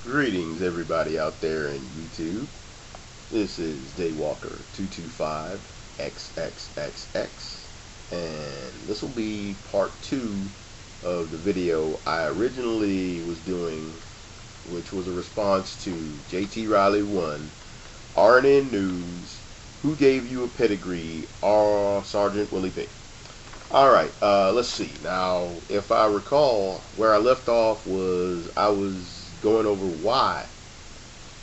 Greetings everybody out there in YouTube. This is Daywalker225XXXX, and this will be part 2 of the video I originally was doing, which was a response to JTRILEY1 RNN News, Who Gave You a Pedigree, or Sergeant Willie P. Alright, let's see. Now, if I recall, where I left off was I was going over why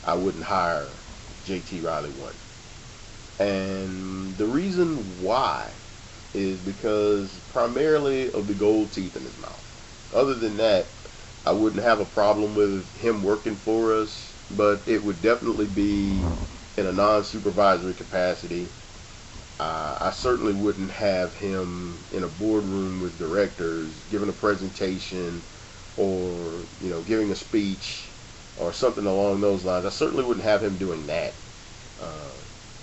I wouldn't hire JTRILEY1. And the reason why is because primarily of the gold teeth in his mouth. Other than that, I wouldn't have a problem with him working for us, but it would definitely be in a non-supervisory capacity. I certainly wouldn't have him in a boardroom with directors giving a presentation or, giving a speech or something along those lines. I certainly wouldn't have him doing that.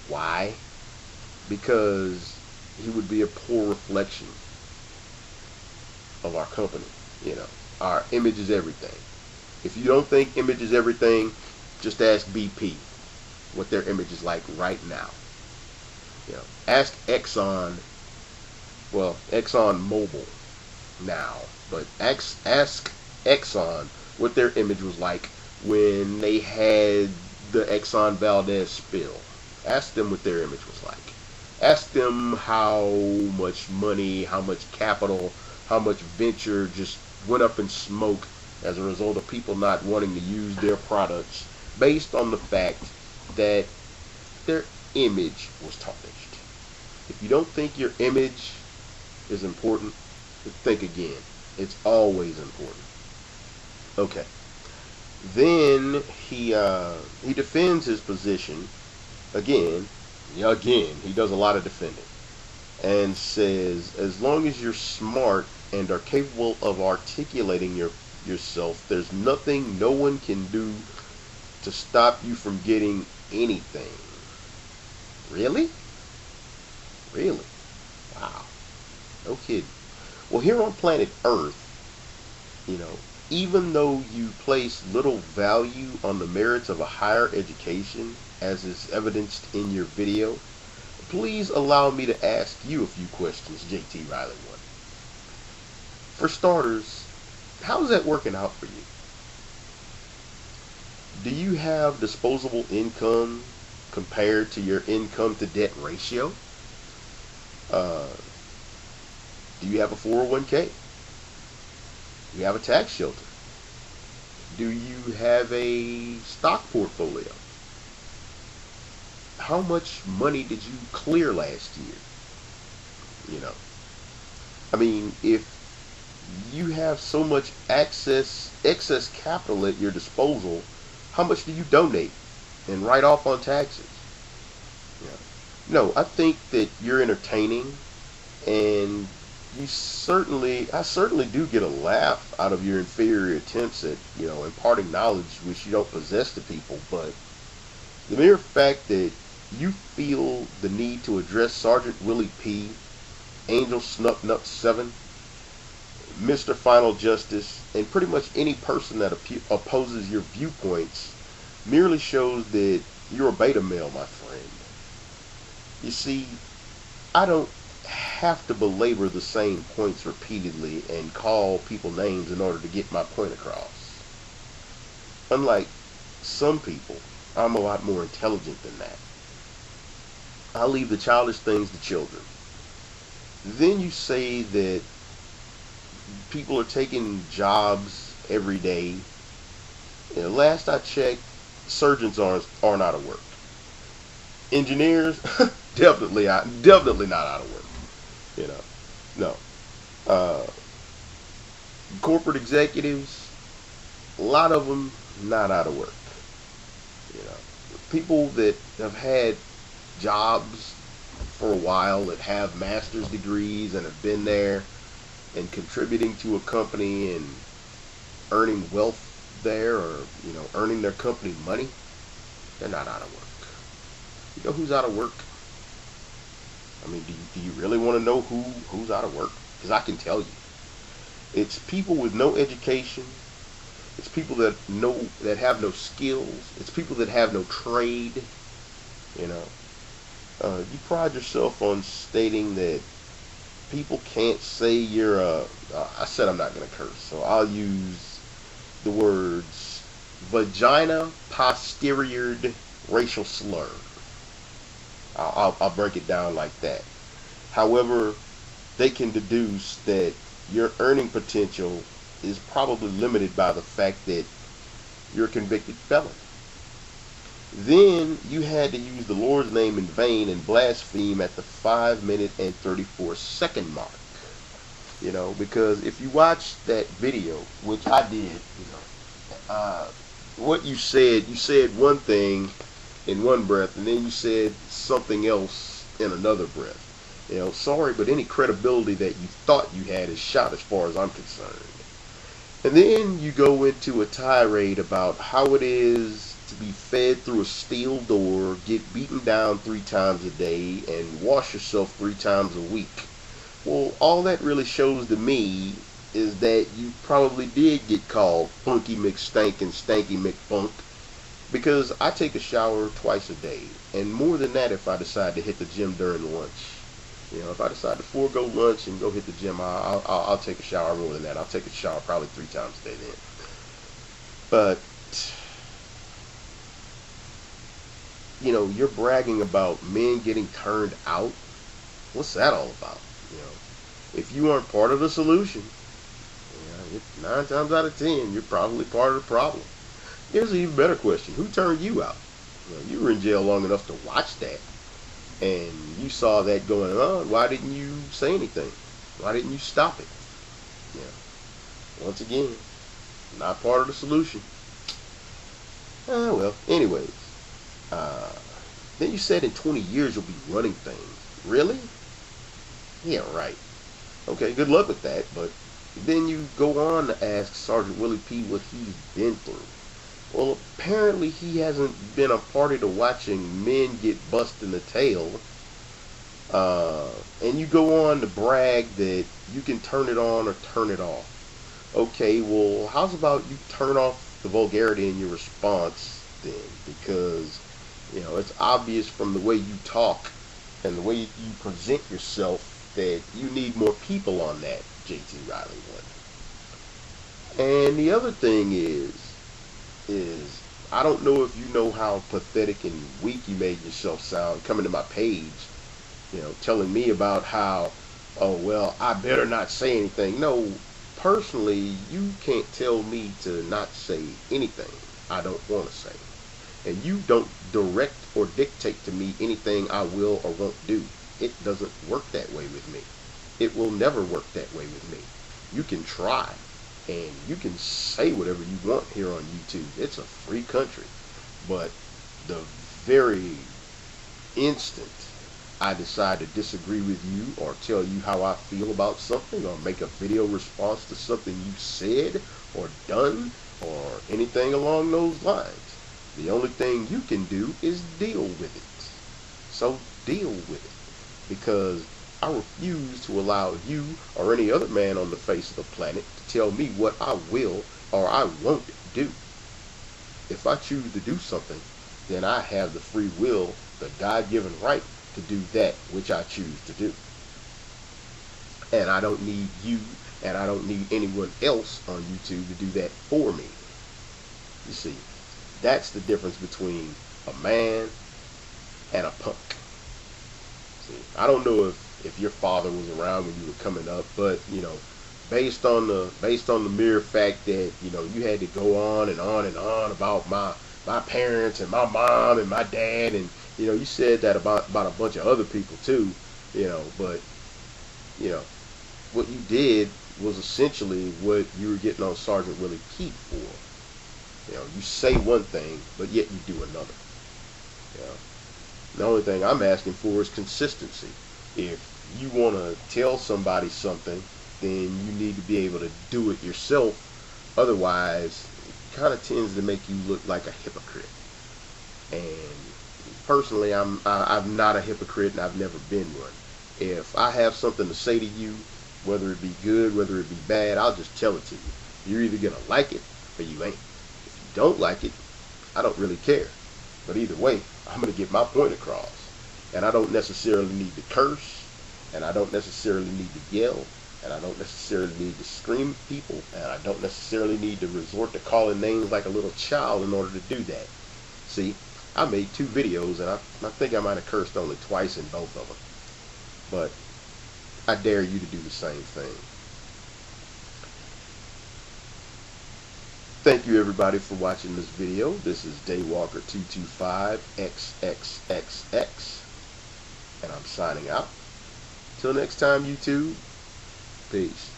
Why? Because he would be a poor reflection of our company. Our image is everything. If you don't think image is everything, just ask BP what their image is like right now. Ask Exxon, well, Exxon Mobil now, but ask Exxon what their image was like when they had the Exxon Valdez spill. Ask them what their image was like. Ask them how much money, how much capital, how much venture just went up in smoke as a result of people not wanting to use their products based on the fact that their image was tarnished. If you don't think your image is important, think again. It's always important. Okay. Then he defends his position again. He does a lot of defending and says, as long as you're smart and are capable of articulating yourself, there's nothing no one can do to stop you from getting anything. Really? Really? Wow. No kidding. Well, here on planet Earth, even though you place little value on the merits of a higher education, as is evidenced in your video, please allow me to ask you a few questions, JTRILEY1. For starters, how's that working out for you? Do you have disposable income compared to your income to debt ratio? Do you have a 401k? Do you have a tax shelter? Do you have a stock portfolio? How much money did you clear last year? If you have so much excess capital at your disposal, how much do you donate and write off on taxes? No, I think that you're entertaining, and I certainly do get a laugh out of your inferior attempts at, imparting knowledge which you don't possess to people. But the mere fact that you feel the need to address Sergeant Willie P, Angel Snupnut 7, Mr. Final Justice, and pretty much any person that opposes your viewpoints merely shows that you're a beta male, my friend. You see, I don't have to belabor the same points repeatedly and call people names in order to get my point across. Unlike some people, I'm a lot more intelligent than that. I leave the childish things to children. Then you say that people are taking jobs every day. Last I checked, surgeons aren't out of work. Engineers, definitely not out of work. No. Corporate executives, a lot of them not out of work. People that have had jobs for a while, that have master's degrees and have been there and contributing to a company and earning wealth there, or earning their company money, they're not out of work. You know who's out of work? Do you really want to know who's out of work? Because I can tell you. It's people with no education, It's people that have no skills. It's people that have no trade. You know, you pride yourself on stating that people can't say you're a. I said I'm not going to curse, so I'll use the words vagina posteriored racial slur. I'll break it down like that. However, they can deduce that your earning potential is probably limited by the fact that you're a convicted felon. Then you had to use the Lord's name in vain and blaspheme at the 5 minute and 34-second mark. You know, because if you watch that video, which I did, what you said one thing in one breath, and then you said something else in another breath. You know, sorry, but any credibility that you thought you had is shot as far as I'm concerned. And then you go into a tirade about how it is to be fed through a steel door, get beaten down 3 times a day, and wash yourself 3 times a week. Well, all that really shows to me is that you probably did get called Funky McStank and Stanky McFunk, because I take a shower twice a day, and more than that if I decide to hit the gym during lunch. You know, if I decide to forego lunch and go hit the gym, I'll take a shower more than that. I'll take a shower probably 3 times a day then. But, you know, you're bragging about men getting turned out. What's that all about? You know, if you aren't part of the solution, you know, 9 times out of 10, you're probably part of the problem. Here's an even better question. Who turned you out? You know, you were in jail long enough to watch that. And you saw that going on. Why didn't you say anything? Why didn't you stop it? Yeah. Once again, not part of the solution. Well, anyways. Then you said in 20 years you'll be running things. Really? Yeah, right. Okay, good luck with that. But then you go on to ask Sergeant Willie P. what he's been through. Well, apparently he hasn't been a party to watching men get bust in the tail. And you go on to brag that you can turn it on or turn it off. Okay, well, how's about you turn off the vulgarity in your response then? Because, you know, it's obvious from the way you talk and the way you present yourself that you need more people on that JTRILEY1. And the other thing is I don't know if you know how pathetic and weak you made yourself sound coming to my page, you know, telling me about how, oh, well, I better not say anything. No, personally, you can't tell me to not say anything I don't want to say. And you don't direct or dictate to me anything I will or won't do. It doesn't work that way with me. It will never work that way with me. You can try. And you can say whatever you want here on YouTube. It's a free country. But the very instant I decide to disagree with you or tell you how I feel about something or make a video response to something you said or done or anything along those lines, the only thing you can do is deal with it. So deal with it. Because I refuse to allow you or any other man on the face of the planet to tell me what I will or I won't do. If I choose to do something, then I have the free will, the God-given right to do that which I choose to do. And I don't need you and I don't need anyone else on YouTube to do that for me. You see, that's the difference between a man and a punk. See, I don't know if your father was around when you were coming up, but you know, based on the mere fact that, you know, you had to go on and on and on about my parents and my mom and my dad, and you know, you said that about a bunch of other people too, you know, but you know, what you did was essentially what you were getting on Sergeant Willie P for. You know, you say one thing, but yet you do another. You know, the only thing I'm asking for is consistency. If you want to tell somebody something, then you need to be able to do it yourself. Otherwise, it kind of tends to make you look like a hypocrite. And personally, I'm not a hypocrite, and I've never been one. If I have something to say to you, whether it be good, whether it be bad, I'll just tell it to you. You're either gonna like it or you ain't. If you don't like it, I don't really care. But either way, I'm going to get my point across. And I don't necessarily need to curse, and I don't necessarily need to yell, and I don't necessarily need to scream at people, and I don't necessarily need to resort to calling names like a little child in order to do that. See, I made 2 videos, and I think I might have cursed only twice in both of them. But I dare you to do the same thing. Thank you everybody for watching this video. This is Daywalker225XXXX, and I'm signing out. Till next time, YouTube. Peace.